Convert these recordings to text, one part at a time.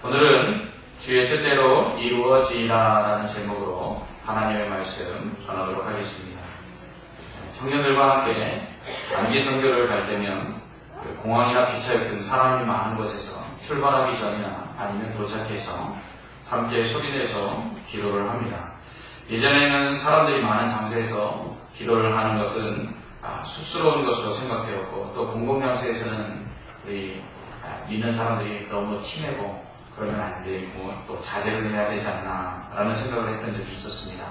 오늘은 주의 뜻대로 이루어지라 라는 제목으로 하나님의 말씀 전하도록 하겠습니다. 청년들과 함께 단기 선교를 갈 때면 공항이나 기차역 등 사람이 많은 곳에서 출발하기 전이나 아니면 도착해서 함께 소리내서 기도를 합니다. 예전에는 사람들이 많은 장소에서 기도를 하는 것은 쑥스러운 것으로 생각되었고, 또 공공장소에서는 우리 믿는 사람들이 너무 친해고 그러면 안 되고 또 자제를 해야 되지 않나 라는 생각을 했던 적이 있었습니다.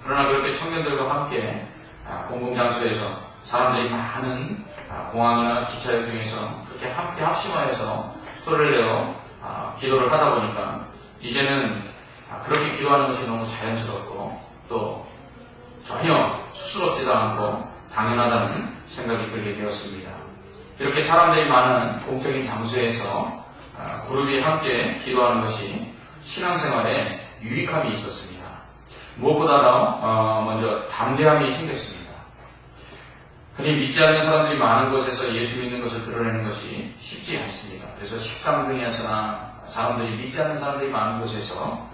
그러나 그렇게 청년들과 함께 공공장소에서 사람들이 많은 공항이나 기차역 등에서 그렇게 함께 합심하여서 소리를 내어 기도를 하다 보니까 이제는 그렇게 기도하는 것이 너무 자연스럽고 또 전혀 쑥스럽지도 않고 당연하다는 생각이 들게 되었습니다. 이렇게 사람들이 많은 공적인 장소에서 그룹이 함께 기도하는 것이 신앙생활에 유익함이 있었습니다. 무엇보다도 먼저 담대함이 생겼습니다. 흔히 믿지 않는 사람들이 많은 곳에서 예수 믿는 것을 드러내는 것이 쉽지 않습니다. 그래서 식당 등에서나 사람들이 믿지 않는 사람들이 많은 곳에서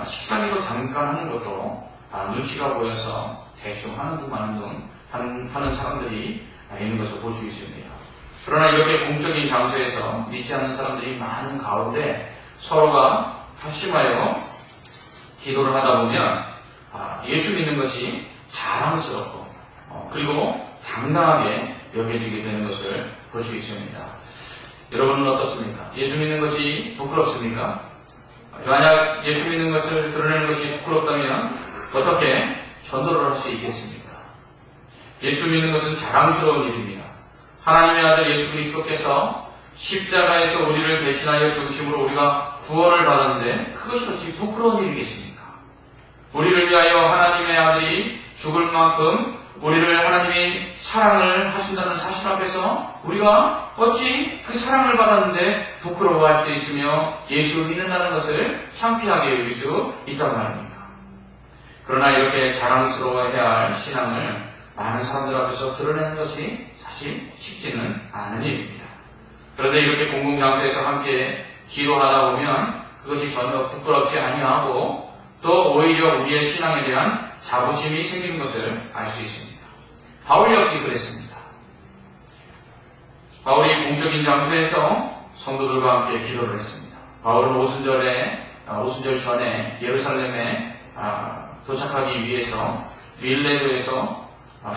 식사기도 잠깐 하는 것도 눈치가 보여서 대충 하는 둥 마는 둥 하는 사람들이 있는 것을 볼 수 있습니다. 그러나 이렇게 공적인 장소에서 믿지 않는 사람들이 많은 가운데 서로가 합심하여 기도를 하다 보면 예수 믿는 것이 자랑스럽고 그리고 당당하게 여겨지게 되는 것을 볼 수 있습니다. 여러분은 어떻습니까? 예수 믿는 것이 부끄럽습니까? 만약 예수 믿는 것을 드러내는 것이 부끄럽다면 어떻게 전도를 할 수 있겠습니까? 예수 믿는 것은 자랑스러운 일입니다. 하나님의 아들 예수 그리스도께서 십자가에서 우리를 대신하여 죽으심으로 우리가 구원을 받았는데 그것이 어찌 부끄러운 일이겠습니까? 우리를 위하여 하나님의 아들이 죽을 만큼 우리를 하나님이 사랑을 하신다는 사실 앞에서 우리가 어찌 그 사랑을 받았는데 부끄러워할 수 있으며 예수를 믿는다는 것을 창피하게 여길 수 있단 말입니까? 그러나 이렇게 자랑스러워해야 할 신앙을 많은 사람들 앞에서 드러내는 것이 사실 쉽지는 않은 일입니다. 그런데 이렇게 공공장소에서 함께 기도하다 보면 그것이 전혀 부끄럽지 아니하고 또 오히려 우리의 신앙에 대한 자부심이 생기는 것을 알 수 있습니다. 바울 역시 그랬습니다. 바울이 공적인 장소에서 성도들과 함께 기도를 했습니다. 바울은 오순절 전에 예루살렘에 도착하기 위해서 밀레도에서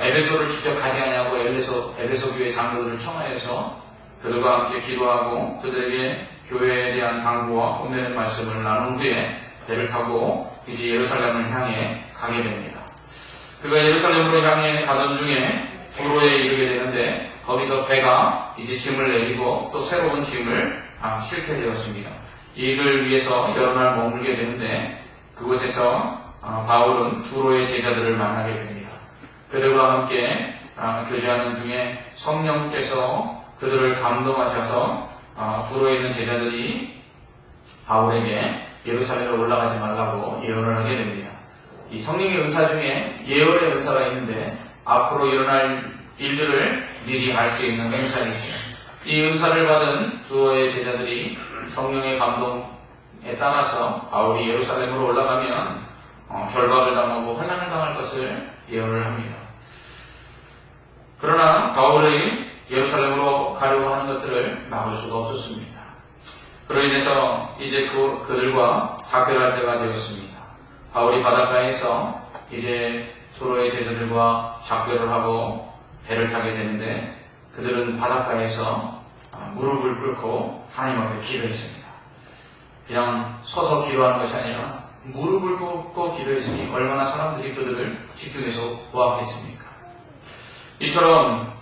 에베소를 직접 가지 아니하고 에베소 교회 장로들을 청하여서 그들과 함께 기도하고 그들에게 교회에 대한 당부와 혼내는 말씀을 나눈 후에 배를 타고 이제 예루살렘을 향해 가게 됩니다. 그가 예루살렘으로 향해 가던 중에 두로에 이르게 되는데 거기서 배가 이제 짐을 내리고 또 새로운 짐을 싣게 되었습니다. 이를 위해서 여러 날 머물게 되는데 그곳에서 바울은 두로의 제자들을 만나게 됩니다. 그들과 함께 교제하는 중에 성령께서 그들을 감동하셔서 두로에 있는 제자들이 바울에게 예루살렘에 올라가지 말라고 예언을 하게 됩니다. 이 성령의 은사 중에 예언의 은사가 있는데 앞으로 일어날 일들을 미리 알 수 있는 은사이죠. 이 은사를 받은 두로의 제자들이 성령의 감동에 따라서 바울이 예루살렘으로 올라가면 결박을 당하고 환난을 당할 것을 예언을 합니다. 그러나 바울이 예루살렘으로 가려고 하는 것들을 막을 수가 없었습니다. 그로 인해서 이제 그들과 작별할 때가 되었습니다. 바울이 바닷가에서 이제 두로의 제자들과 작별을 하고 배를 타게 되는데 그들은 바닷가에서 무릎을 꿇고 하나님 앞에 기도했습니다. 그냥 서서 기도하는 것이 아니라 무릎을 꿇고 기도했으니 얼마나 사람들이 그들을 집중해서 보았겠습니까? 이처럼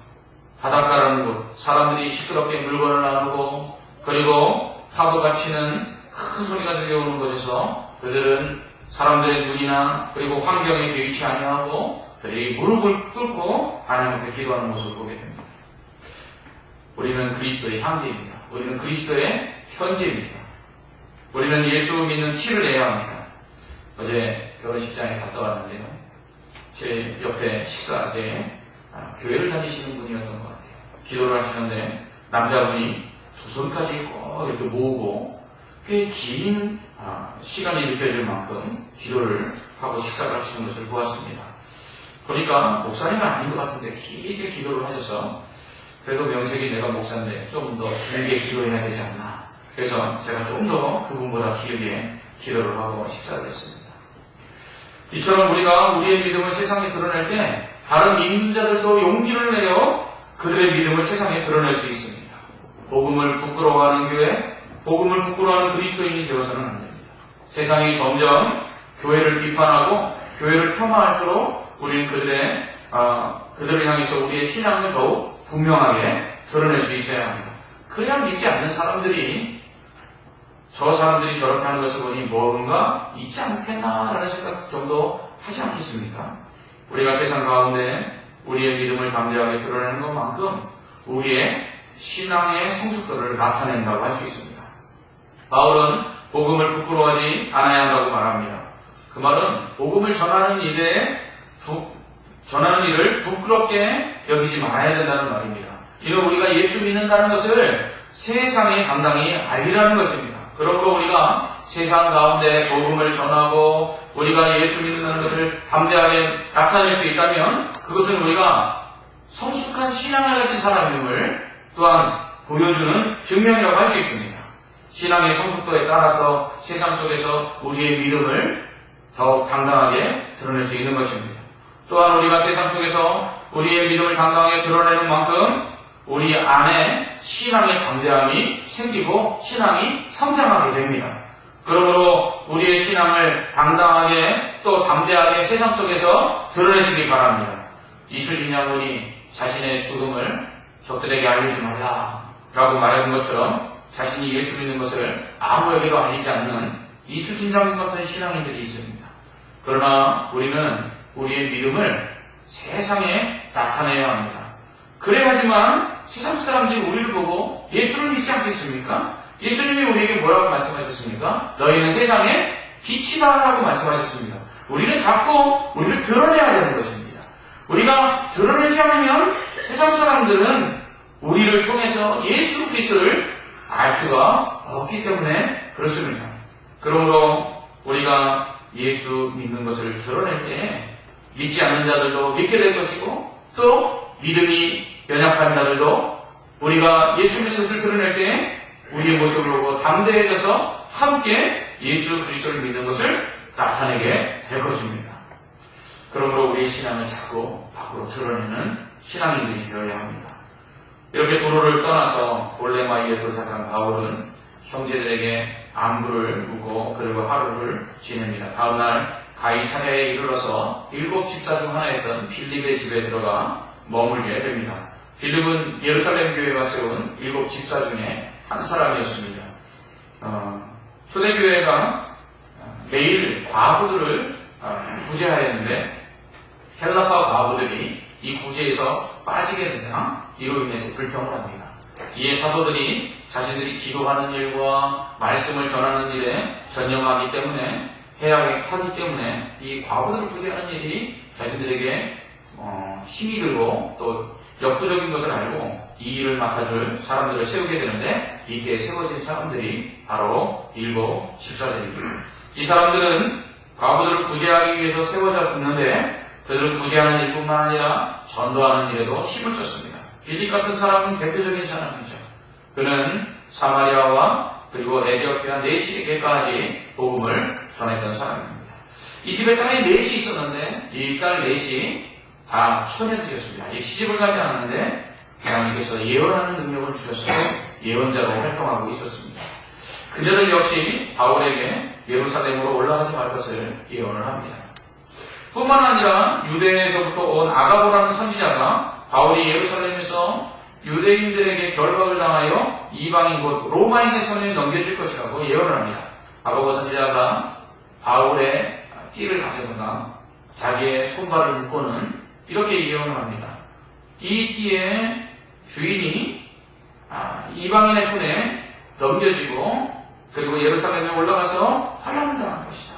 바닷가라는 곳, 사람들이 시끄럽게 물건을 나누고 그리고 파도가 치는 큰 소리가 들려오는 곳에서 그들은 사람들의 눈이나 그리고 환경에 개의치 아니하고 그들이 무릎을 꿇고 하나님 앞에 기도하는 모습을 보게 됩니다. 우리는 그리스도의 향기입니다. 우리는 그리스도의 편지입니다. 우리는 예수 믿는 티를 내야 합니다. 어제 결혼식장에 갔다 왔는데요. 제 옆에 식사 때 교회를 다니시는 분이었던 것 같아요. 기도를 하시는데 남자분이 두 손까지 꼭 이렇게 모으고 꽤 긴 시간이 느껴질 만큼 기도를 하고 식사를 하시는 것을 보았습니다. 보니까 목사님은 아닌 것 같은데 길게 기도를 하셔서 그래도 명색이 내가 목사인데 좀 더 길게 기도해야 되지 않나. 그래서 제가 좀 더 그분보다 길게 기도를 하고 식사를 했습니다. 이처럼 우리가 우리의 믿음을 세상에 드러낼 때 다른 믿는 자들도 용기를 내어 그들의 믿음을 세상에 드러낼 수 있습니다. 복음을 부끄러워하는 교회, 복음을 부끄러워하는 그리스도인이 되어서는 안 됩니다. 세상이 점점 교회를 비판하고 교회를 폄하할수록 우리는 그들을 향해서 우리의 신앙을 더욱 분명하게 드러낼 수 있어야 합니다. 그래야 믿지 않는 사람들이 저 사람들이 저렇게 하는 것을 보니 뭔가 있지 않겠나라는 생각 정도 하지 않겠습니까? 우리가 세상 가운데 우리의 믿음을 담대하게 드러내는 것만큼 우리의 신앙의 성숙도를 나타낸다고 할 수 있습니다. 바울은 복음을 부끄러워하지 않아야 한다고 말합니다. 그 말은 복음을 전하는 일을 부끄럽게 여기지 말아야 된다는 말입니다. 이는 우리가 예수 믿는다는 것을 세상에 당당히 알리라는 것입니다. 그러므로 우리가 세상 가운데 복음을 전하고 우리가 예수 믿는다는 것을 담대하게 나타낼 수 있다면 그것은 우리가 성숙한 신앙을 가진 사람임을 또한 보여주는 증명이라고 할 수 있습니다. 신앙의 성숙도에 따라서 세상 속에서 우리의 믿음을 더욱 당당하게 드러낼 수 있는 것입니다. 또한 우리가 세상 속에서 우리의 믿음을 당당하게 드러내는 만큼 우리 안에 신앙의 담대함이 생기고 신앙이 성장하게 됩니다. 그러므로 우리의 신앙을 당당하게 또 담대하게 세상 속에서 드러내시기 바랍니다. 이수진 장군이 자신의 죽음을 적들에게 알리지 말라라고 말한 것처럼 자신이 예수 믿는 것을 아무에게도 알리지 않는 이수진 장군 같은 신앙인들이 있습니다. 그러나 우리는 우리의 믿음을 세상에 나타내야 합니다. 그래야지만 세상 사람들이 우리를 보고 예수를 믿지 않겠습니까? 예수님이 우리에게 뭐라고 말씀하셨습니까? 너희는 세상의 빛이다 라고 말씀하셨습니다. 우리는 자꾸 우리를 드러내야 되는 것입니다. 우리가 드러내지 않으면 세상 사람들은 우리를 통해서 예수 그리스도를 알 수가 없기 때문에 그렇습니다. 그러므로 우리가 예수 믿는 것을 드러낼 때 믿지 않는 자들도 믿게 될 것이고 또 믿음이 연약한 자들도 우리가 예수 믿는 것을 드러낼 때 우리의 모습을 보고 담대해져서 함께 예수 그리스도를 믿는 것을 나타내게 될 것입니다. 그러므로 우리의 신앙을 자꾸 밖으로 드러내는 신앙인들이 되어야 합니다. 이렇게 도로를 떠나서 올레마이에 도착한 바울은 형제들에게 안부를 묻고 그들과 하루를 지냅니다. 다음날 가이사랴에 이르러서 7 집사 중 하나였던 빌립의 집에 들어가 머물게 됩니다. 빌립은 예루살렘 교회가 세운 7 집사 중에 한 사람이었습니다. 초대교회가 매일 과부들을 구제하였는데 헬라파 과부들이 이 구제에서 빠지게 되자 이로 인해서 불평을 합니다. 이에 사도들이 자신들이 기도하는 일과 말씀을 전하는 일에 전념하기 때문에 해야 하기 때문에 이 과부들을 구제하는 일이 자신들에게 힘이 들고 또 역부족인 것을 알고 이 일을 맡아줄 사람들을 세우게 되는데 이게 세워진 사람들이 바로 7 집사들입니다. 이 사람들은 과부들을 구제하기 위해서 세워졌는데 그들을 구제하는 일뿐만 아니라 전도하는 일에도 힘을 썼습니다. 빌립 같은 사람은 대표적인 사람이죠. 그는 사마리아와 그리고 에디오피아 4시에게까지 복음을 전했던 사람입니다. 이 집에 딸이 4이 있었는데 이 딸 4이 다 처녀들이었습니다. 아직 시집을 가지 않았는데 하나님께서 예언하는 능력을 주셔서 예언자로 활동하고 있었습니다. 그녀들 역시 바울에게 예루살렘으로 올라가지 말 것을 예언을 합니다. 뿐만 아니라 유대에서부터 온 아가보라는 선지자가 바울이 예루살렘에서 유대인들에게 결박을 당하여 이방인 곧 로마인의 손에 넘겨질 것이라고 예언을 합니다. 아가보 선지자가 바울의 띠를 가져다가 자기의 손발을 묶고는 이렇게 예언을 합니다. 이 띠의 주인이 이방인의 손에 넘겨지고 그리고 예루살렘에 올라가서 환란을 당할 것이다.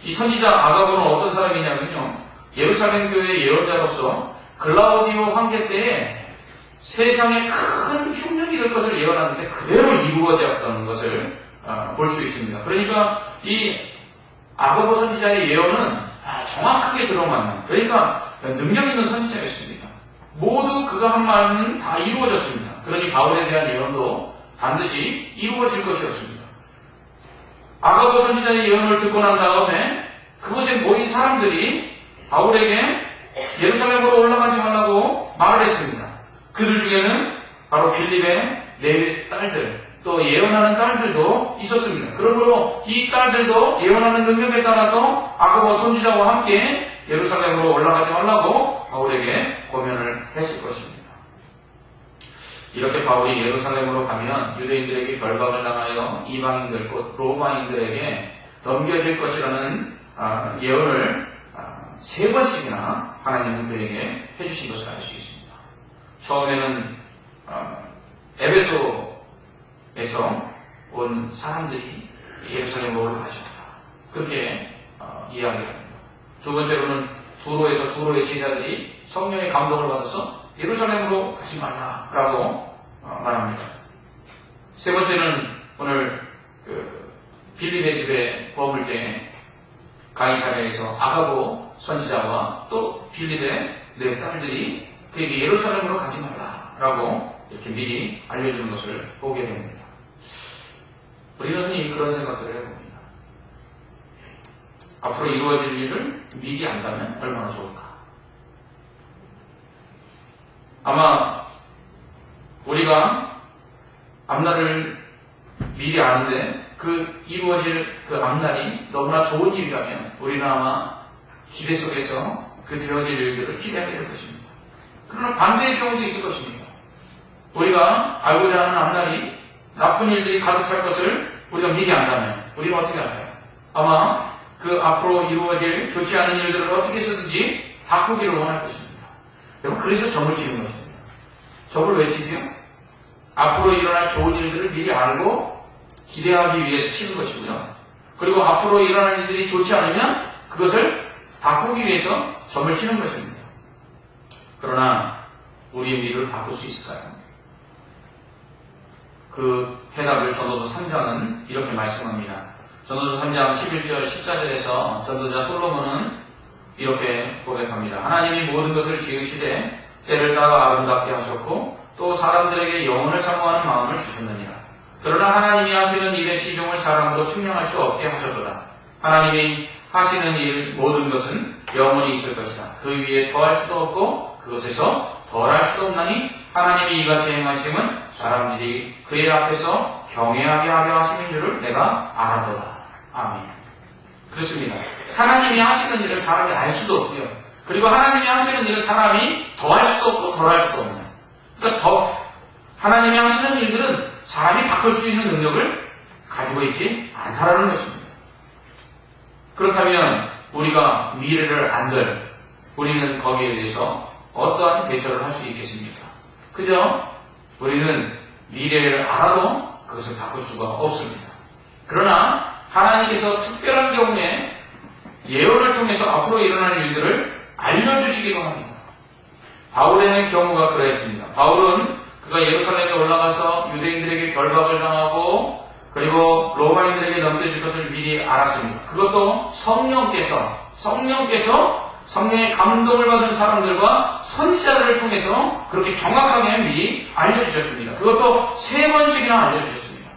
이 선지자 아가보는 어떤 사람이냐면요. 예루살렘 교회의 예언자로서 글라우디오 황제 때에 세상에 큰 흉년이 될 것을 예언하는데 그대로 이루어졌다는 것을 볼 수 있습니다. 그러니까 이 아가보 선지자의 예언은 정확하게 들어맞는, 그러니까 능력 있는 선지자였습니다. 모두 그가 한 말은 다 이루어졌습니다. 그러니 바울에 대한 예언도 반드시 이루어질 것이었습니다. 아가보 선지자의 예언을 듣고 난 다음에 그곳에 모인 사람들이 바울에게 예루살렘으로 올라가지 말라고 말을 했습니다. 그들 중에는 바로 빌립의 네 딸들, 또 예언하는 딸들도 있었습니다. 그러므로 이 딸들도 예언하는 능력에 따라서 아가보 선지자와 함께 예루살렘으로 올라가지 말라고 바울에게 권면을 했을 것입니다. 이렇게 바울이 예루살렘으로 가면 유대인들에게 결박을 당하여 이방인들, 곧 로마인들에게 넘겨질 것이라는 예언을 3번씩이나 하나님은 그에게 해주신 것을 알 수 있습니다. 처음에는 에베소에서 온 사람들이 예루살렘으로 올라가십니다. 그렇게 이야기합니다. 두 번째로는 두로의 제자들이 성령의 감동을 받아서 예루살렘으로 가지 말라라고 말합니다. 세 번째는 오늘 빌립의 집에 머물 때 가이사랴에서 아가보 선지자와 또 빌립의 네 딸들이 그에게 예루살렘으로 가지 말라라고 이렇게 미리 알려주는 것을 보게 됩니다. 우리는 흔히 그런 생각들을 해봅니다. 앞으로 이루어질 일을 미리 안다면 얼마나 좋을까? 아마 우리가 앞날을 미리 아는데 그 이루어질 그 앞날이 너무나 좋은 일이라면 우리는 아마 기대 속에서 그 되어질 일들을 기대하게 될 것입니다. 그러나 반대의 경우도 있을 것입니다. 우리가 알고자 하는 앞날이 나쁜 일들이 가득 찰 것을 우리가 미리 안다면 우리는 어떻게 할까요? 아마 그 앞으로 이루어질 좋지 않은 일들을 어떻게 해서든지 바꾸기를 원할 것입니다. 여러분, 그래서 점을 치는 것입니다. 점을 왜 치죠? 앞으로 일어날 좋은 일들을 미리 알고 기대하기 위해서 치는 것이고요. 그리고 앞으로 일어날 일들이 좋지 않으면 그것을 바꾸기 위해서 점을 치는 것입니다. 그러나 우리의 미래를 바꿀 수 있을까요? 그 해답을 전도서 3장은 이렇게 말씀합니다. 전도서 3장 11절 14절에서 전도자 솔로몬은 이렇게 고백합니다. 하나님이 모든 것을 지으시되 때를 따라 아름답게 하셨고 또 사람들에게 영혼을 사모하는 마음을 주셨느니라. 그러나 하나님이 하시는 일의 시종을 사람으로 측량할 수 없게 하셨도다. 하나님이 하시는 일 모든 것은 영원히 있을 것이다. 그 위에 더할 수도 없고 그것에서 덜할 수도 없나니 하나님이 이같이 행하심은 사람들이 그의 앞에서 경외하게 하려 하시는 줄을 내가 알아보다. 아멘. 그렇습니다. 하나님이 하시는 일을 사람이 알 수도 없고요. 그리고 하나님이 하시는 일을 사람이 더할 수도 없고 덜할 수도 없는. 그러니까 하나님이 하시는 일들은 사람이 바꿀 수 있는 능력을 가지고 있지 않다라는 것입니다. 그렇다면 우리가 미래를 안들 우리는 거기에 대해서 어떠한 대처를 할 수 있겠습니까? 그죠? 우리는 미래를 알아도 그것을 바꿀 수가 없습니다. 그러나 하나님께서 특별한 경우에 예언을 통해서 앞으로 일어날 일들을 알려주시기도 합니다. 바울의 경우가 그랬습니다. 바울은 그가 예루살렘에 올라가서 유대인들에게 결박을 당하고 그리고 로마인들에게 넘겨질 것을 미리 알았습니다. 그것도 성령의 감동을 받은 사람들과 선지자들을 통해서 그렇게 정확하게 미리 알려주셨습니다. 그것도 3번씩이나 알려주셨습니다.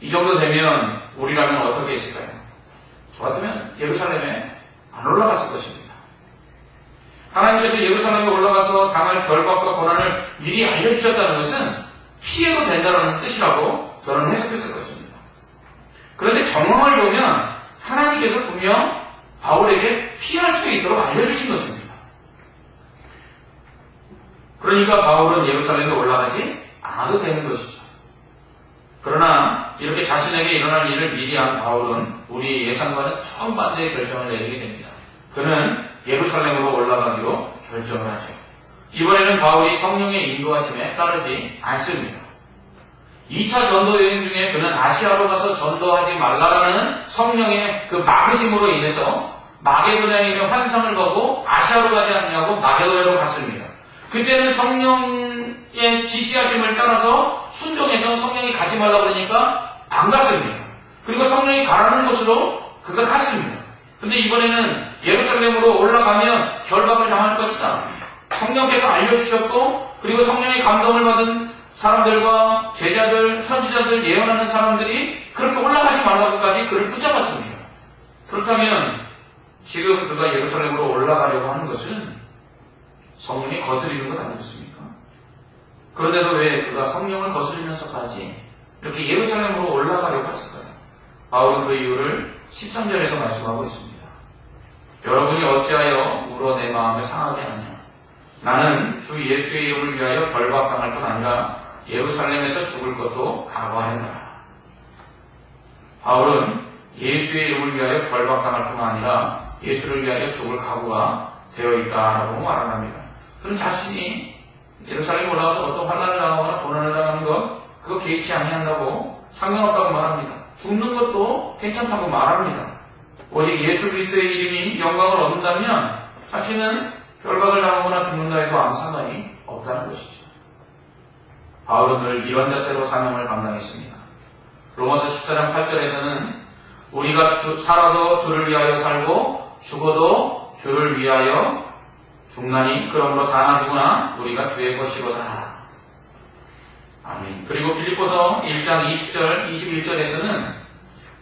이 정도 되면 우리라면 어떻게 했을까요? 저 같으면 예루살렘에 안 올라갔을 것입니다. 하나님께서 예루살렘에 올라가서 당할 결박과 고난을 미리 알려주셨다는 것은 피해도 된다는 뜻이라고 저는 해석했을 것입니다. 그런데 정황을 보면 하나님께서 분명 바울에게 피할 수 있도록 알려주신 것입니다. 그러니까 바울은 예루살렘에 올라가지 않아도 되는 것이죠. 그러나 이렇게 자신에게 일어날 일을 미리 한 바울은 우리의 예상과는 정반대의 결정을 내리게 됩니다. 그는 예루살렘으로 올라가기로 결정을 하죠. 이번에는 바울이 성령의 인도하심에 따르지 않습니다. 2차 전도 여행 중에 그는 아시아로 가서 전도하지 말라라는 성령의 그 막으심으로 인해서 마게도냐에 있는 환상을 보고 아시아로 가지 않냐고 마게도냐로 갔습니다. 그때는 성령의 지시하심을 따라서 순종해서 성령이 가지 말라고 그러니까 안 갔습니다. 그리고 성령이 가라는 곳으로 그가 갔습니다. 근데 이번에는 예루살렘으로 올라가면 결박을 당할 것이다. 성령께서 알려주셨고, 그리고 성령의 감동을 받은 사람들과 제자들, 선지자들, 예언하는 사람들이 그렇게 올라가지 말라고까지 그를 붙잡았습니다. 그렇다면 지금 그가 예루살렘으로 올라가려고 하는 것은 성령이 거스리는 것 아니겠습니까? 그런데도 왜 그가 성령을 거스리면서까지 이렇게 예루살렘으로 올라가려고 했을까요? 바울은 그 이유를 13절에서 말씀하고 있습니다. 여러분이 어찌하여 울어 내 마음을 상하게 하냐? 나는 주 예수의 이름을 위하여 결박당할 뿐 아니라 예루살렘에서 죽을 것도 각오하였노라. 바울은 예수의 이름을 위하여 결박당할 뿐 아니라 예수를 위하여 죽을 각오가 되어 있다라고 말합니다. 그럼 자신이 예루살렘에 올라가서 어떤 환난을 당하거나 고난을 당하는 것, 그거 개의치 아니한다고, 상관없다고 말합니다. 죽는 것도 괜찮다고 말합니다. 오직 예수 그리스도의 이름이 영광을 얻는다면 자신은 결박을 당하거나 죽는다 해도 아무 상관이 없다는 것이죠. 바울은 늘 이런 자세로 사명을 감당했습니다. 로마서 14장 8절에서는 우리가 살아도 주를 위하여 살고 죽어도 주를 위하여 죽나니 그러므로 사나 죽으나 우리가 주의 것이로다. 아멘. 그리고 빌립보서 1장 20절 21절에서는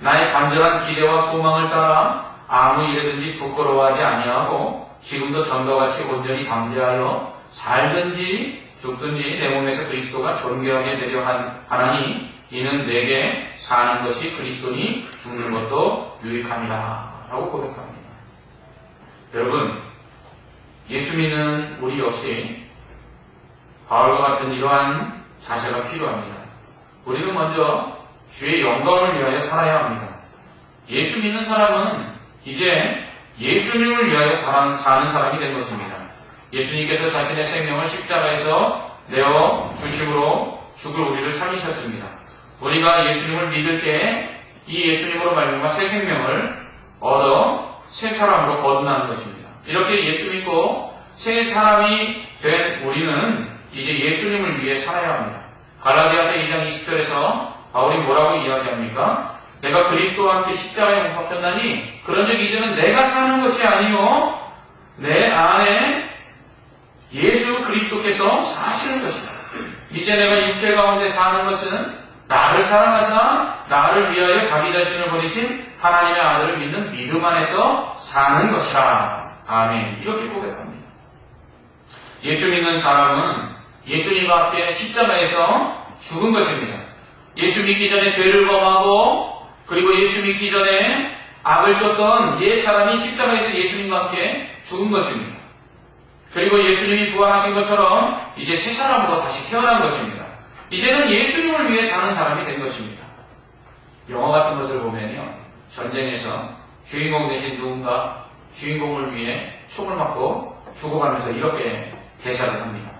나의 간절한 기대와 소망을 따라 아무 일에든지 부끄러워하지 아니하고 지금도 전과 같이 온전히 담대하여 살든지 죽든지 내 몸에서 그리스도가 존귀하게 되려 하나니 이는 내게 사는 것이 그리스도니 죽는 것도 유익함이라 라고 고백합니다. 여러분, 예수 믿는 우리 역시 바울과 같은 이러한 자세가 필요합니다. 우리는 먼저 주의 영광을 위하여 살아야 합니다. 예수 믿는 사람은 이제 예수님을 위하여 사는 사람이 된 것입니다. 예수님께서 자신의 생명을 십자가에서 내어 주심으로 죽을 우리를 살리셨습니다. 우리가 예수님을 믿을 때에 이 예수님으로 말미암아 새 생명을 얻어 새 사람으로 거듭나는 것입니다. 이렇게 예수 믿고 새 사람이 된 우리는 이제 예수님을 위해 살아야 합니다. 갈라디아서 2장 20절에서 바울이 뭐라고 이야기합니까? 내가 그리스도와 함께 십자가에 못 박혔나니 그런즉 이제는 내가 사는 것이 아니요 내 안에 예수 그리스도께서 사시는 것이다. 이제 내가 육체 가운데 사는 것은 나를 사랑하사 나를 위하여 자기 자신을 버리신 하나님의 아들을 믿는 믿음 안에서 사는 것이라. 아멘. 이렇게 고백합니다. 예수 믿는 사람은 예수님과 함께 십자가에서 죽은 것입니다. 예수 믿기 전에 죄를 범하고 그리고 예수 믿기 전에 악을 쫓던 옛 사람이 십자가에서 예수님과 함께 죽은 것입니다. 그리고 예수님이 부활하신 것처럼 이제 새 사람으로 다시 태어난 것입니다. 이제는 예수님을 위해 사는 사람이 된 것입니다. 영화 같은 것을 보면요, 전쟁에서 주인공 대신 누군가 주인공을 위해 총을 맞고 죽어가면서 이렇게 대사를 합니다.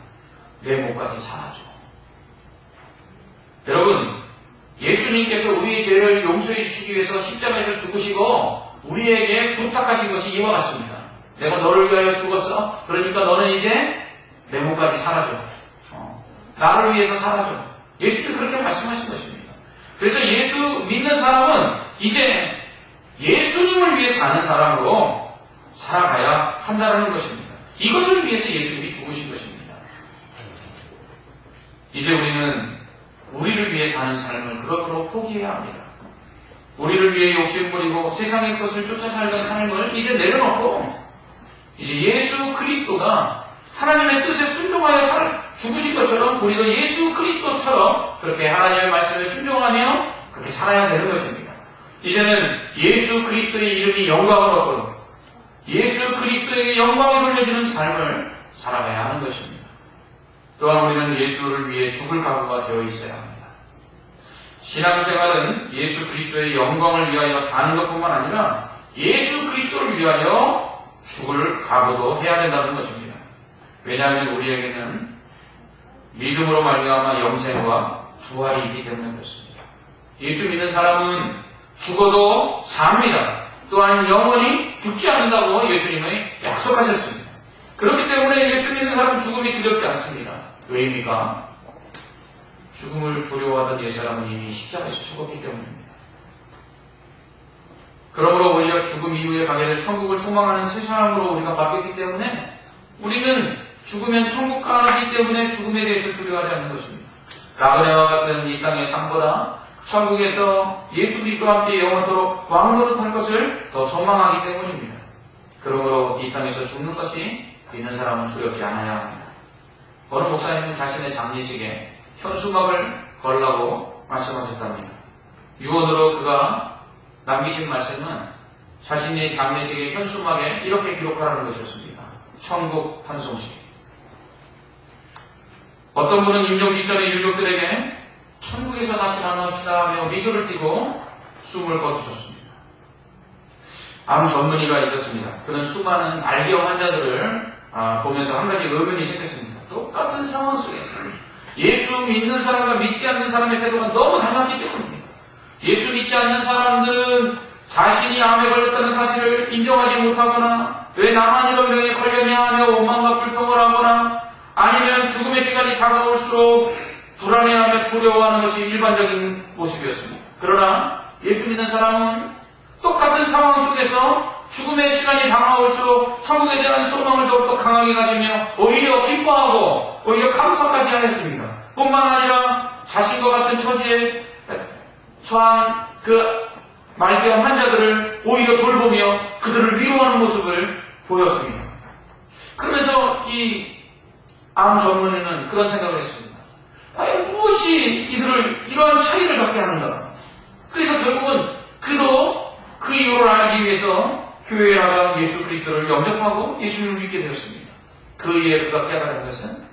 내 목까지 살아줘. 여러분, 예수님께서 우리의 죄를 용서해 주시기 위해서 십자가에서 죽으시고 우리에게 부탁하신 것이 이와 같습니다. 내가 너를 위하여 죽었어. 그러니까 너는 이제 내 몸까지 살아줘. 나를 위해서 살아줘. 예수님이 그렇게 말씀하신 것입니다. 그래서 예수 믿는 사람은 이제 예수님을 위해 사는 사람으로 살아가야 한다는 것입니다. 이것을 위해서 예수님이 죽으신 것입니다. 이제 우리는 우리를 위해 사는 삶을 그렇게 포기해야 합니다. 우리를 위해 욕심부리고 세상의 것을 쫓아 살던 삶을 이제 내려놓고 이제 예수 그리스도가 하나님의 뜻에 순종하여 죽으신 것처럼 우리도 예수 그리스도처럼 그렇게 하나님의 말씀에 순종하며 그렇게 살아야 되는 것입니다. 이제는 예수 그리스도의 이름이 영광을 얻고 예수 그리스도에게 영광을 돌려주는 삶을 살아가야 하는 것입니다. 또한 우리는 예수를 위해 죽을 각오가 되어 있어야 합니다. 신앙생활은 예수 그리스도의 영광을 위하여 사는 것뿐만 아니라 예수 그리스도를 위하여 죽을 각오도 해야 된다는 것입니다. 왜냐하면 우리에게는 믿음으로 말미암아 영생과 부활이 있기 때문에 그렇습니다. 예수 믿는 사람은 죽어도 삽니다. 또한 영원히 죽지 않는다고 예수님이 약속하셨습니다. 그렇기 때문에 예수 믿는 사람은 죽음이 두렵지 않습니다. 왜입니까? 죽음을 두려워하던 옛사람은 이미 십자가에서 죽었기 때문입니다. 그러므로 오히려 죽음 이후에 가게 될 천국을 소망하는 새 사람으로 우리가 바뀌었기 때문에 우리는 죽으면 천국 가기 때문에 죽음에 대해서 두려워하지 않는 것입니다. 나그네와 같은 이 땅의 삶보다 천국에서 예수 그리스도와 함께 영원토록 왕노릇할 것을 더 소망하기 때문입니다. 그러므로 이 땅에서 죽는 것이 믿는 사람은 두렵지 않아야 합니다. 어느 목사님은 자신의 장례식에 현수막을 걸라고 말씀하셨답니다. 유언으로 그가 남기신 말씀은 자신의 장례식의 현수막에 이렇게 기록하라는 것이었습니다. 천국 환송식. 어떤 분은 임종 직전에 유족들에게 천국에서 다시 만납시다 하며 미소를 띠고 숨을 거두셨습니다. 암 전문의가 있었습니다. 그는 수많은 알기형 환자들을 보면서 한 가지 의문이 생겼습니다. 똑같은 상황 속에서 예수 믿는 사람과 믿지 않는 사람의 태도가 너무 달랐기 때문입니다. 예수 믿지 않는 사람들은 자신이 암에 걸렸다는 사실을 인정하지 못하거나 왜 나만 이런 병에 걸렸냐 하며 원망과 불평을 하거나 아니면 죽음의 시간이 다가올수록 불안해하며 두려워하는 것이 일반적인 모습이었습니다. 그러나 예수 믿는 사람은 똑같은 상황 속에서 죽음의 시간이 다가올수록 천국에 대한 소망을 더욱더 강하게 가지며 오히려 기뻐하고 오히려 감사까지 하였습니다. 뿐만 아니라 자신과 같은 처지에 처한 그 말기암 환자들을 오히려 돌보며 그들을 위로하는 모습을 보였습니다. 그러면서 이 암 전문의는 그런 생각을 했습니다. 과연 무엇이 이들을 이러한 차이를 갖게 하는가? 그래서 결국은 그도 그 이유를 알기 위해서 교회에 나가 예수 그리스도를 영접하고 예수님을 믿게 되었습니다. 그 이후에 그가 깨달은 것은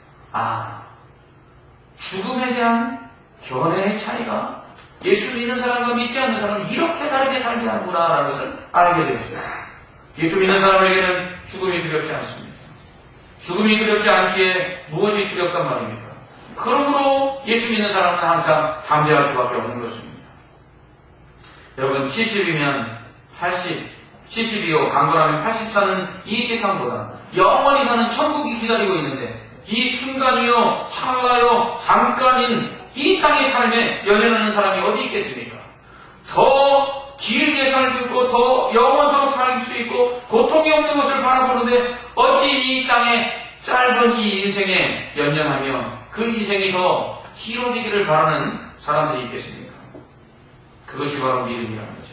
죽음에 대한 견해의 차이가 예수 믿는 사람과 믿지 않는 사람은 이렇게 다르게 살게 하는구나 라는 것을 알게 되었어요. 예수 믿는 사람에게는 죽음이 두렵지 않습니다. 죽음이 두렵지 않기에 무엇이 두렵단 말입니까? 그러므로 예수 믿는 사람은 항상 담대할 수밖에 없는 것입니다. 여러분 70이면 80, 70이요 강건하면 80 사는 이 세상보다 영원히 사는 천국이 기다리고 있는데 이 순간이요 찰나요 잠깐인 이 땅의 삶에 연연하는 사람이 어디 있겠습니까? 더 길게 살고 있고 더 영원토록 살 수 있고 고통이 없는 것을 바라보는데 어찌 이 땅의 짧은 이 인생에 연연하며 그 인생이 더 길어지기를 바라는 사람들이 있겠습니까? 그것이 바로 믿음이라는 거죠.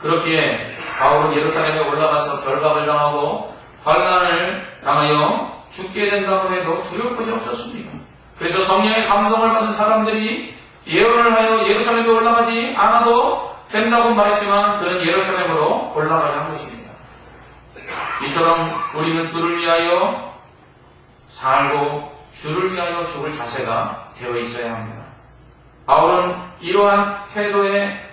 그렇기에 바울은 예루살렘에 올라가서 결박을 당하고 환난을 당하여 죽게 된다고 해도 두려울 것이 없었습니다. 그래서 성령의 감동을 받은 사람들이 예언을 하여 예루살렘에 올라가지 않아도 된다고 말했지만 그는 예루살렘으로 올라가야 한 것입니다. 이처럼 우리는 주를 위하여 살고 주를 위하여 죽을 자세가 되어 있어야 합니다. 바울의 이러한 태도의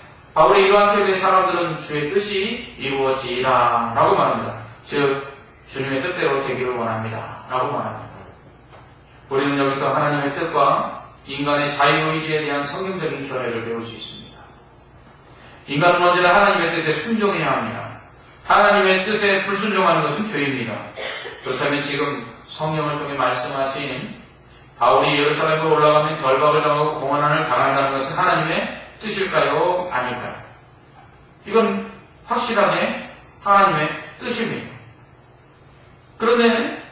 사람들은 주의 뜻이 이루어지라 라고 말합니다. 즉 주님의 뜻대로 되기를 원합니다 라고 말합니다. 우리는 여기서 하나님의 뜻과 인간의 자유의지에 대한 성경적인 견해를 배울 수 있습니다. 인간은 언제나 하나님의 뜻에 순종해야 합니다. 하나님의 뜻에 불순종하는 것은 죄입니다. 그렇다면 지금 성령을 통해 말씀하신 바울이 예루살렘으로 올라가면 결박을 당하고 공원한을 당한다는 것은 하나님의 뜻일까요? 아닐까요? 이건 확실하게 하나님의 뜻입니다. 그런데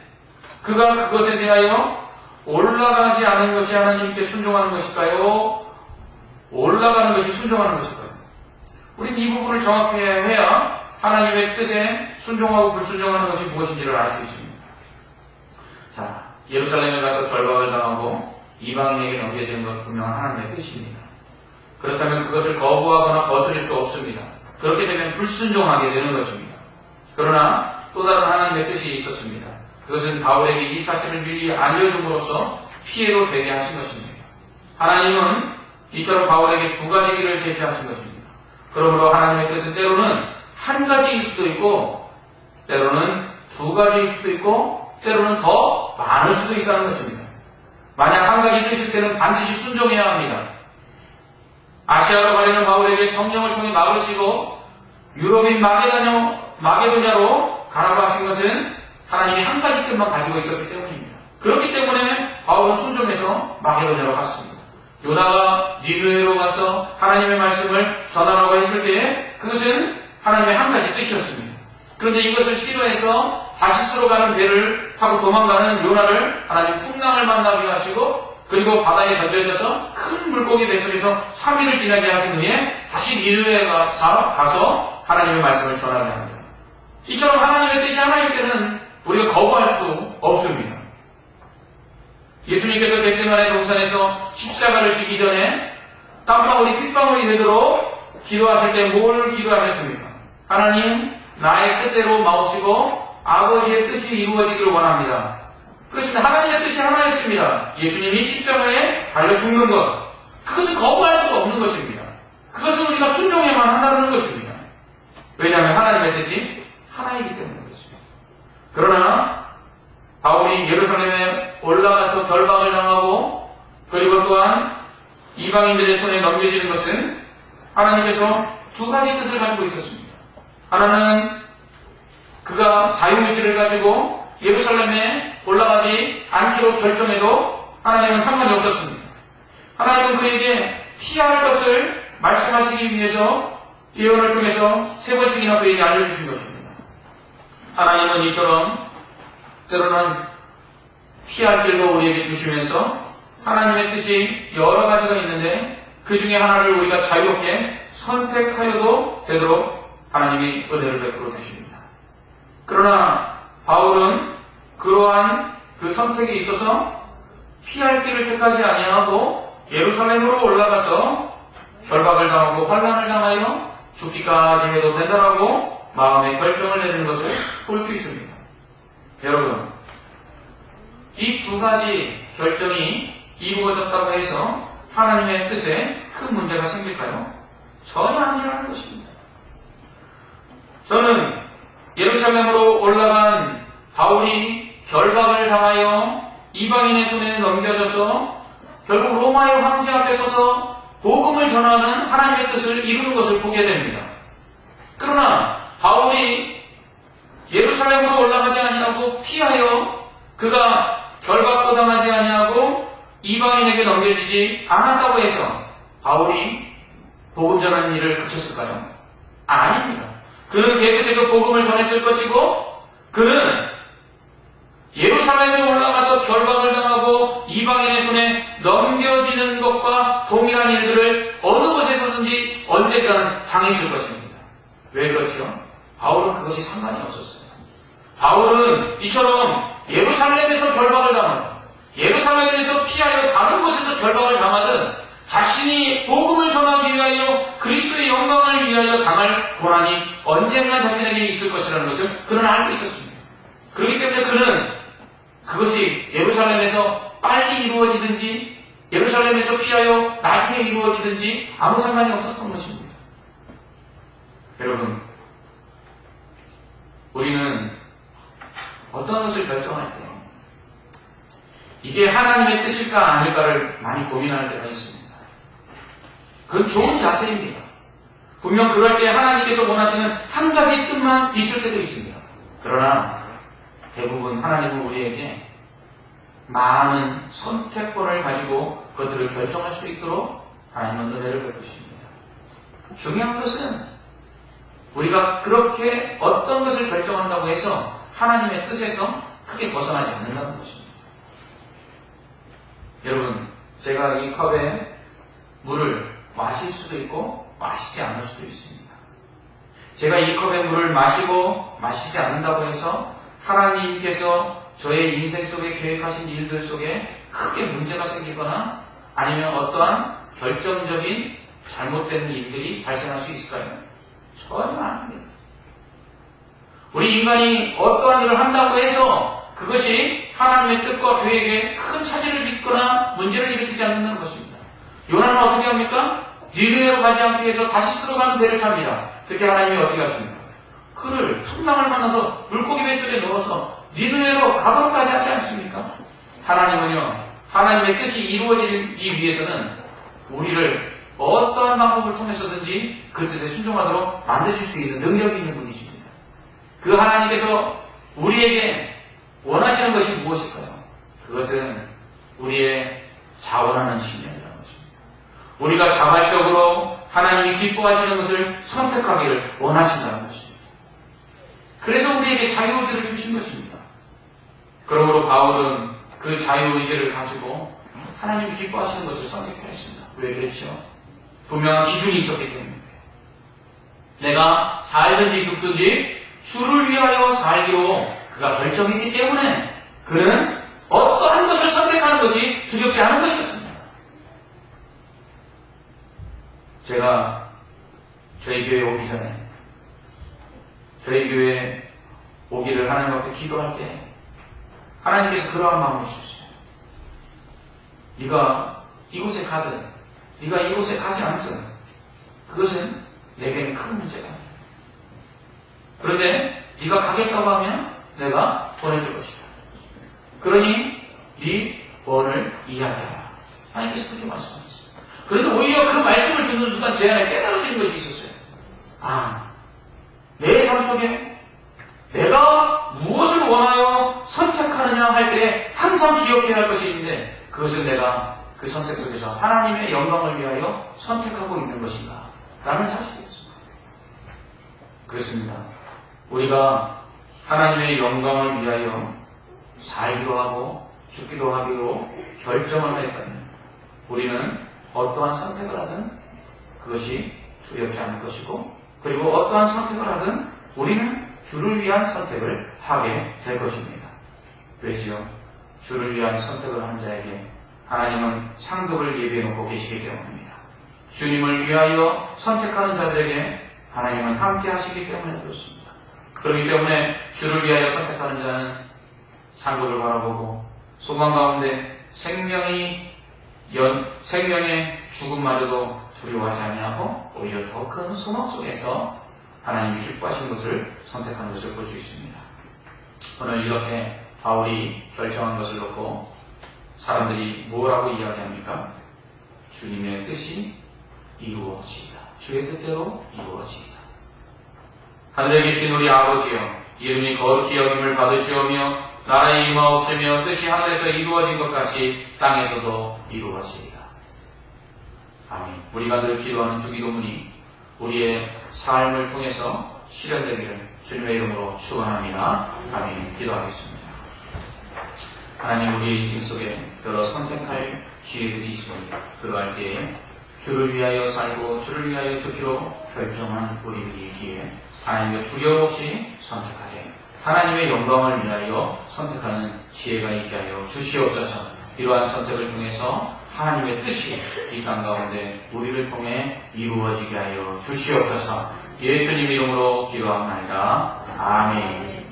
그가 그것에 대하여 올라가지 않은 것이 하나님께 순종하는 것일까요? 올라가는 것이 순종하는 것일까요? 우리는 이 부분을 정확히 해야 하나님의 뜻에 순종하고 불순종하는 것이 무엇인지를 알 수 있습니다. 자, 예루살렘에 가서 결박을 당하고 이방인에게 넘겨지는 것 분명한 하나님의 뜻입니다. 그렇다면 그것을 거부하거나 거스릴 수 없습니다. 그렇게 되면 불순종하게 되는 것입니다. 그러나 또 다른 하나님의 뜻이 있었습니다. 그것은 바울에게 이 사실을 미리 알려줌으로써 피해로 되게 하신 것입니다. 하나님은 이처럼 바울에게 두 가지 길을 제시하신 것입니다. 그러므로 하나님의 뜻은 때로는 한 가지일 수도 있고 때로는 두 가지일 수도 있고 때로는 더 많을 수도 있다는 것입니다. 만약 한 가지 뜻일 때는 반드시 순종해야 합니다. 아시아로 가려는 바울에게 성령을 통해 막으시고 유럽인 마게도냐로 가라고 하신 것은 하나님이 한 가지 뜻만 가지고 있었기 때문입니다. 그렇기 때문에 바울은 순종해서 마게도냐로 갔습니다. 요나가 니느웨로 가서 하나님의 말씀을 전하라고 했을 때에 그것은 하나님의 한 가지 뜻이었습니다. 그런데 이것을 싫어해서 다시스로 가는 배를 타고 도망가는 요나를 하나님 풍랑을 만나게 하시고 그리고 바다에 던져져서 큰 물고기 뱃속에서 3일을 지나게 하신 후에 다시 니느웨에 가서 하나님의 말씀을 전하게 합니다. 이처럼 하나님의 뜻이 하나일 때는 우리가 거부할 수 없습니다. 예수님께서 겟세마네 동산에서 십자가를 지기 전에 땀방울이 핏방울이 되도록 기도하실 때 뭘 기도하셨습니까? 하나님, 나의 뜻대로 마옵시고 아버지의 뜻이 이루어지기를 원합니다. 그렇습니다. 하나님의 뜻이 하나였습니다. 예수님이 십자가에 달려 죽는 것, 그것은 거부할 수가 없는 것입니다. 그것은 우리가 순종해만 한다는 것입니다. 왜냐하면 하나님의 뜻이 하나이기 때문에 그렇습니다. 그러나 바울이 예루살렘에 올라가서 결박을 당하고 그리고 또한 이방인들의 손에 넘겨지는 것은 하나님께서 두 가지 뜻을 가지고 있었습니다. 하나는 그가 자유의지를 가지고 예루살렘에 올라가지 않기로 결정해도 하나님은 상관이 없었습니다. 하나님은 그에게 피할 것을 말씀하시기 위해서 예언을 통해서 3번씩이나 그에게 알려주신 것입니다. 하나님은 이처럼 때로는 피할 길도 우리에게 주시면서 하나님의 뜻이 여러 가지가 있는데 그 중에 하나를 우리가 자유롭게 선택하여도 되도록 하나님이 은혜를 베풀어 주십니다. 그러나 바울은 그러한 그 선택에 있어서 피할 길을 택하지 아니하고 예루살렘으로 올라가서 결박을 당하고 환난을 당하여 죽기까지 해도 된다라고 마음의 결정을 내리는 것을 볼 수 있습니다. 여러분, 이 두 가지 결정이 이루어졌다고 해서 하나님의 뜻에 큰 문제가 생길까요? 전혀 아니라는 것입니다. 저는 예루살렘으로 올라간 바울이 결박을 당하여 이방인의 손에 넘겨져서 결국 로마의 황제 앞에 서서 복음을 전하는 하나님의 뜻을 이루는 것을 보게 됩니다. 그러나 바울이 예루살렘으로 올라가지 아니하고 피하여 그가 결박도 당하지 아니하고 이방인에게 넘겨지지 않았다고 해서 바울이 복음 전하는 일을 그쳤을까요? 아닙니다. 그는 계속해서 복음을 전했을 것이고 그는 예루살렘에 올라가서 결박을 당하고 이방인의 손에 넘겨지는 것과 동일한 일들을 어느 곳에서든지 언젠가는 당했을 것입니다. 왜 그렇죠? 바울은 그것이 상관이 없었어요. 바울은 이처럼 예루살렘에서 결박을 당하든 예루살렘에서 피하여 다른 곳에서 결박을 당하든 자신이 복음을 전하기 위하여 그리스도의 영광을 위하여 당할 고난이 언젠가 자신에게 있을 것이라는 것을 그는 알고 있었습니다. 그렇기 때문에 그는 그것이 예루살렘에서 빨리 이루어지든지 예루살렘에서 피하여 나중에 이루어지든지 아무 상관이 없었던 것입니다. 여러분, 우리는 어떤 것을 결정할 때 이게 하나님의 뜻일까 아닐까를 많이 고민할 때가 있습니다. 그건 좋은 자세입니다. 분명 그럴 때 하나님께서 원하시는 한 가지 뜻만 있을 때도 있습니다. 그러나 대부분 하나님은 우리에게 많은 선택권을 가지고 그것들을 결정할 수 있도록 하나님은 은혜를 베푸십니다. 중요한 것은 우리가 그렇게 어떤 것을 결정한다고 해서 하나님의 뜻에서 크게 벗어나지 않는다는 것입니다. 여러분, 제가 이 컵에 물을 마실 수도 있고 마시지 않을 수도 있습니다. 제가 이 컵의 물을 마시고 마시지 않는다고 해서 하나님께서 저의 인생 속에 계획하신 일들 속에 크게 문제가 생기거나 아니면 어떠한 결정적인 잘못된 일들이 발생할 수 있을까요? 전혀 아닙니다. 우리 인간이 어떠한 일을 한다고 해서 그것이 하나님의 뜻과 계획에 큰 차질을 빚거나 문제를 일으키지 않는다는 것입니다. 요나는 어떻게 합니까? 니느웨로 가지 않기 위해서 다시스로 가는 배를 탑니다. 그렇게 하나님이 어떻게 하십니까? 그를 풍랑을 만나서 물고기 뱃속에 넣어서 니느웨로 가도록 하지 않습니까? 하나님은요, 하나님의 뜻이 이루어지기 위해서는 우리를 어떠한 방법을 통해서든지 그 뜻에 순종하도록 만드실 수 있는 능력이 있는 분이십니다. 그 하나님께서 우리에게 원하시는 것이 무엇일까요? 그것은 우리의 자원하는 신령이라는 것입니다. 우리가 자발적으로 하나님이 기뻐하시는 것을 선택하기를 원하신다는 것입니다. 그래서 우리에게 자유의지를 주신 것입니다. 그러므로 바울은 그 자유의지를 가지고 하나님이 기뻐하시는 것을 선택했습니다. 왜 그랬죠? 분명한 기준이 있었기 때문에. 내가 살든지 죽든지 주를 위하여 살기로 그가 결정했기 때문에 그는 어떠한 것을 선택하는 것이 두렵지 않은 것이었습니다. 제가 저희 교회에 오기 전에 저희 교회에 오기를 하나님 앞에 기도할 때 하나님께서 그러한 마음을 주셨어요. 네가 이곳에 가든 네가 이곳에 가지 않든 그것은 내게는 큰 문제가 아니야. 그런데 네가 가겠다고 하면 내가 보내줄 것이다. 그러니 네 원을 이야기하라. 하나님께서 그렇게 말씀하셨어요. 그런데 오히려 그 말씀을 듣는 순간 제 안에 깨달아지는 것이 있었어요. 아, 내 삶 속에 내가 무엇을 원하여 선택하느냐 할 때 항상 기억해야 할 것이 있는데 그것은 내가 그 선택 속에서 하나님의 영광을 위하여 선택하고 있는 것인가 라는 사실이었습니다. 그렇습니다. 우리가 하나님의 영광을 위하여 살기도 하고 죽기도 하기로 결정을 했다면 우리는 어떠한 선택을 하든 그것이 두렵지 않을 것이고 그리고 어떠한 선택을 하든 우리는 주를 위한 선택을 하게 될 것입니다. 왜지요? 주를 위한 선택을 하는 자에게 하나님은 상급을 예비해 놓고 계시기 때문입니다. 주님을 위하여 선택하는 자들에게 하나님은 함께 하시기 때문에 그렇습니다. 그렇기 때문에 주를 위하여 선택하는 자는 상급을 바라보고 소망 가운데 생명의 죽음마저도 두려워하지 아니하고 오히려 더 큰 소망 속에서 하나님이 기뻐하신 것을 선택하는 것을 볼 수 있습니다. 오늘 이렇게 바울이 결정한 것을 놓고 사람들이 뭐라고 이야기합니까? 주님의 뜻이 이루어지이다. 주의 뜻대로 이루어지이다. 하늘에 계신 우리 아버지여, 이름이 거룩히 여김을 받으시오며 나라에 임하옵시며 뜻이 하늘에서 이루어진 것 같이 땅에서도 이루어지이다. 아멘. 우리가 늘 기도하는 주기도문이 우리의 삶을 통해서 실현되기를 주님의 이름으로 축원합니다. 아멘. 기도하겠습니다. 하나님, 우리의 인생 속에 여러 선택할 기회들이 있습니다. 그러할 때에 주를 위하여 살고 주를 위하여 죽기로 결정한 우리들이 있기에 하나님의 두려움 없이 선택하되 하나님의 영광을 위하여 선택하는 지혜가 있게 하여 주시옵소서. 이러한 선택을 통해서 하나님의 뜻이 이 땅 가운데 우리를 통해 이루어지게 하여 주시옵소서. 예수님 이름으로 기도합니다. 아멘.